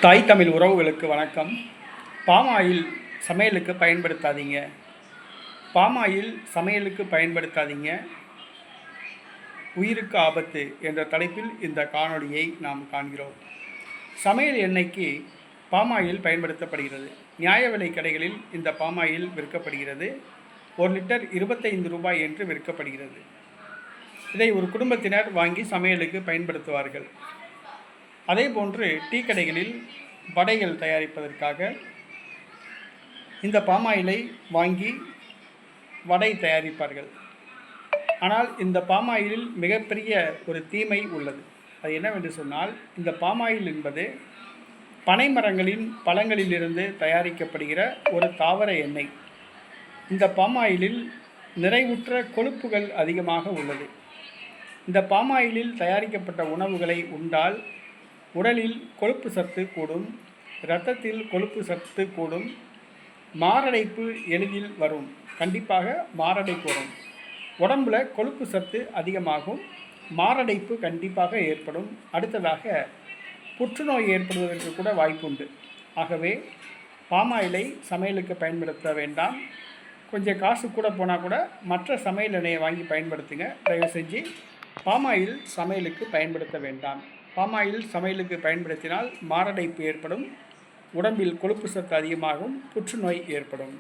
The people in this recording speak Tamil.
தாய் தமிழ் உறவுகளுக்கு வணக்கம். பாம் ஆயில் சமையலுக்கு பயன்படுத்தாதீங்க. பாம் ஆயில் சமையலுக்கு பயன்படுத்தாதீங்க, உயிருக்கு ஆபத்து என்ற தலைப்பில் இந்த காணொளியை நாம் காண்கிறோம். சமையல் எண்ணெய்க்கு பாம் ஆயில் பயன்படுத்தப்படுகிறது. நியாய விலை கடைகளில் இந்த பாம் ஆயில் விற்கப்படுகிறது. 1 லிட்டர் 25 ரூபாய் என்று விற்கப்படுகிறது. இதை ஒரு குடும்பத்தினர் வாங்கி சமையலுக்கு பயன்படுத்துவார்கள். அதேபோன்று டீ கடைகளில் வடைகள் தயாரிப்பதற்காக இந்த பாம் ஆயிலை வாங்கி வடை தயாரிப்பார்கள். ஆனால் இந்த பாம் ஆயிலில் மிகப்பெரிய ஒரு தீமை உள்ளது. அது என்னவென்று சொன்னால், இந்த பாம் ஆயில் என்பது பனை மரங்களின் பழங்களிலிருந்து தயாரிக்கப்படுகிற ஒரு தாவர எண்ணெய். இந்த பாம் ஆயிலில் நிறைவுற்ற கொழுப்புகள் அதிகமாக உள்ளது. இந்த பாம் ஆயிலில் தயாரிக்கப்பட்ட உணவுகளை உண்டால் உடலில் கொழுப்பு சத்து கூடும், இரத்தத்தில் கொழுப்பு சத்து கூடும், மாரடைப்பு எளிதில் வரும். கண்டிப்பாக மாரடைப்பு வரும். உடம்புல கொழுப்பு சத்து அதிகமாகும், மாரடைப்பு கண்டிப்பாக ஏற்படும். அடுத்ததாக புற்றுநோய் ஏற்படுவதற்கு கூட வாய்ப்புண்டு. ஆகவே பாம் ஆயிலை சமையலுக்கு பயன்படுத்த வேண்டாம். கொஞ்சம் காசு கூட போனால் கூட மற்ற சமையல் எண்ணெயை வாங்கி பயன்படுத்துங்க. தயவு செஞ்சு பாம் ஆயில் சமையலுக்கு பயன்படுத்த வேண்டாம். பாம் ஆயில் சமையலுக்கு பயன்படுத்தினால் மாரடைப்பு ஏற்படும், உடம்பில் கொழுப்பு சத்து அதிகமாகும், புற்றுநோய் ஏற்படும்.